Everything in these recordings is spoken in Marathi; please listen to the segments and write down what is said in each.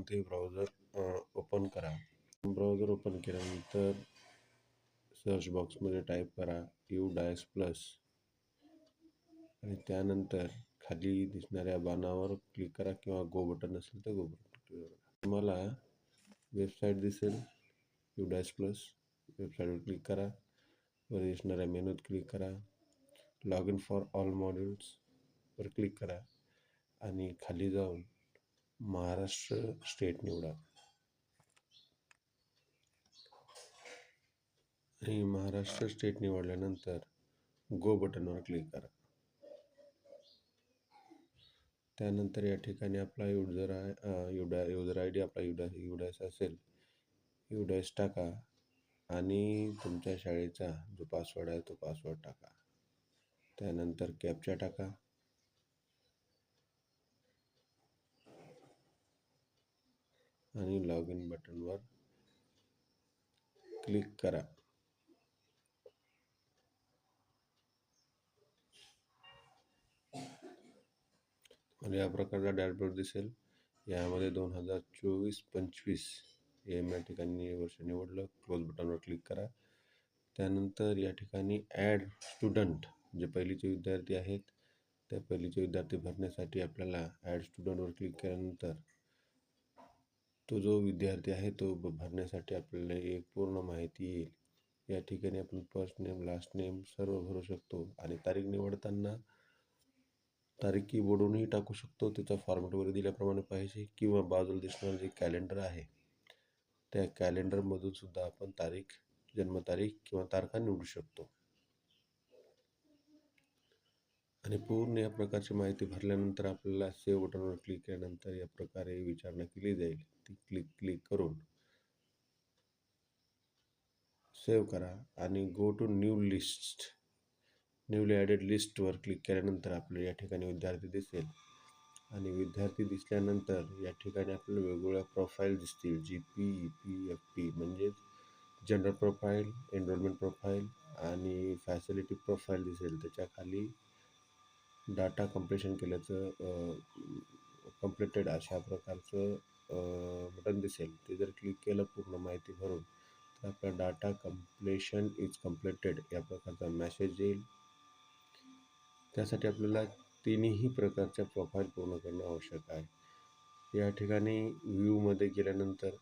कोणतेही ब्राउझर ओपन करा. ब्राउझर ओपन केल्यानंतर सर्च बॉक्समध्ये टाईप करा UDICE प्लस आणि त्यानंतर खाली दिसणाऱ्या बाणावर क्लिक करा किंवा गो बटन असेल तर गो बटन क्लिक करा. तुम्हाला वेबसाईट दिसेल UDICE प्लस. वेबसाईटवर क्लिक करा. वर दिसणाऱ्या मेनूत क्लिक करा. Log in for all modules वर क्लिक करा आणि खाली जाऊन महाराष्ट्र स्टेट निवडा आणि महाराष्ट्र स्टेट निवडल्यानंतर गो बटनवर क्लिक करा. त्यानंतर या ठिकाणी आपला युजर आय डी आपला UDICE असेल, UDICE टाका आणि तुमच्या शाळेचा जो पासवर्ड आहे तो पासवर्ड टाका. त्यानंतर कॅप्चा टाका आणि लॉग इन बटनवर क्लिक करा. आणि या प्रकारचा डॅशबोर्ड दिसेल. यामध्ये 2024-25 या ठिकाणी वर्ष निवडलं. क्लोज बटनवर क्लिक करा. त्यानंतर या ठिकाणी ॲड स्टुडंट जे पहिलीचे विद्यार्थी आहेत त्या पहिलीचे विद्यार्थी भरण्यासाठी आपल्याला ॲड स्टुडंटवर क्लिक केल्यानंतर तो जो विद्यार्थी आहे तो भरण्यासाठी आपल्याला एक पूर्ण माहिती येईल. या ठिकाणी आपण फर्स्ट नेम लास्ट नेम सर्व भरू शकतो आणि तारीख निवडताना तारीख कीबोर्डूनही टाकू शकतो. त्याचा फॉर्मॅटवर दिल्याप्रमाणे पाहिजे किंवा बाजूला दिसणारं जे कॅलेंडर आहे त्या कॅलेंडरमधून सुद्धा आपण तारीख, जन्मतारीख किंवा तारखा निवडू शकतो. आणि पूर्ण या प्रकारची माहिती भरल्यानंतर आपल्याला सेव्ह बटनवर क्लिक केल्यानंतर या प्रकारे विचारणा केली जाईल. ती क्लिक करून सेव्ह करा आणि गो टू न्यूली ॲडेड लिस्टवर क्लिक केल्यानंतर आपल्याला या ठिकाणी विद्यार्थी दिसेल. आणि विद्यार्थी दिसल्यानंतर या ठिकाणी आपल्याला वेगवेगळ्या प्रोफाईल दिसतील. GP, EP, FP म्हणजेच जनरल प्रोफाईल, एनरोलमेंट प्रोफाईल आणि फॅसिलिटी प्रोफाईल दिसेल. त्याच्या खाली डाटा कम्प्लिशन केल्याचं कम्प्लिटेड अशा प्रकारचं बटन दिसेल. ते जर क्लिक केलं पूर्ण माहिती भरून तर आपला डाटा कम्प्लिशन इज कम्प्लिटेड या प्रकारचा मेसेज येईल. त्यासाठी आपल्याला तिन्ही प्रकारच्या प्रोफाईल पूर्ण करणं आवश्यक आहे. या ठिकाणी व्ह्यूमध्ये गेल्यानंतर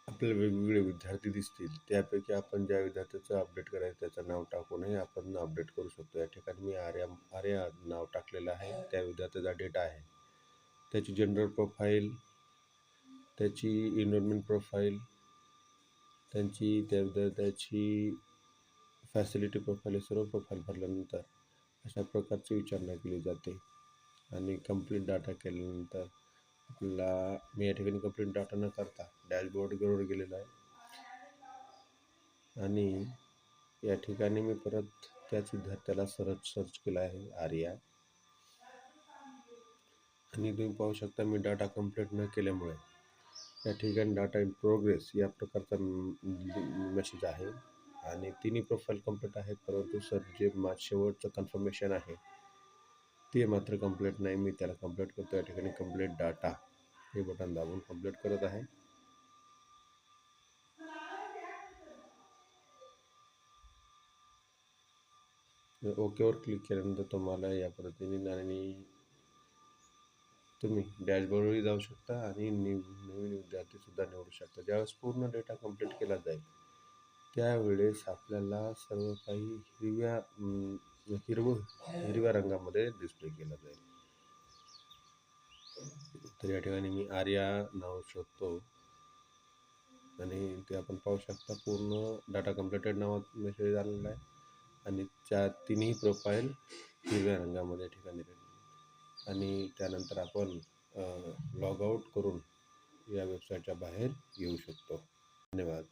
आपल्याला वेगवेगळे विद्यार्थी दिसतील. त्यापैकी आपण ज्या विद्यार्थ्याचं अपडेट करायचं त्याचं नाव टाकूनही आपण अपडेट करू शकतो. या ठिकाणी मी आर्या नाव टाकलेलं आहे. त्या विद्यार्थ्याचा डेटा आहे. त्याची जनरल प्रोफाईल, त्याची एनरोलमेंट प्रोफाईल, त्या विद्यार्थ्याची फॅसिलिटी प्रोफाईल, सर्व प्रोफाईल भरल्यानंतर अशा प्रकारची विचारणा केली जाते. आणि कंप्लीट डाटा केल्यानंतर आपल्याला मी या ठिकाणी कंप्लीट डाटा न करता डॅशबोर्डवर गेलेला आहे. आणि या ठिकाणी मी परत त्याच विद्यार्थ्याला सर्च केला आहे आर्या. आणि तुम्ही पाहू शकता मी डाटा कंप्लीट न केल्यामुळे या ठिकाणी डाटा इन प्रोग्रेस या प्रकारचा मेसेज आहे. आणि तिन्ही प्रोफाईल कंप्लीट आहेत परंतु जे शेवटचं कन्फर्मेशन आहे ते मात्र कंप्लीट नाही. मी त्याला कंप्लीट करतो. या ठिकाणी कंप्लीट डाटा हे बटन दाबून कंप्लीट करत आहे. ओकेवर क्लिक केल्यानंतर तुम्हाला या पद्धतीने आणि तुम्ही डॅशबोर्डवरही जाऊ शकता आणि नवीन विद्यार्थीसुद्धा निवडू शकता. ज्यावेळेस पूर्ण डेटा कंप्लीट केला जाईल त्यावेळेस आपल्याला सर्व काही हिरव्या रंगामध्ये डिस्प्ले केला जाईल. तर या ठिकाणी मी आर्या नाव शोधतो आणि ते आपण पाहू शकता पूर्ण डाटा कंप्लीटेड नावात मेसेज आलेला आहे आणि तिन्ही प्रोफाईल हिरव्या रंगामध्ये ठिकाणी आणि त्यानंतर आपण लॉग आउट करून या वेबसाईटच्या बाहेर येऊ शकतो. धन्यवाद.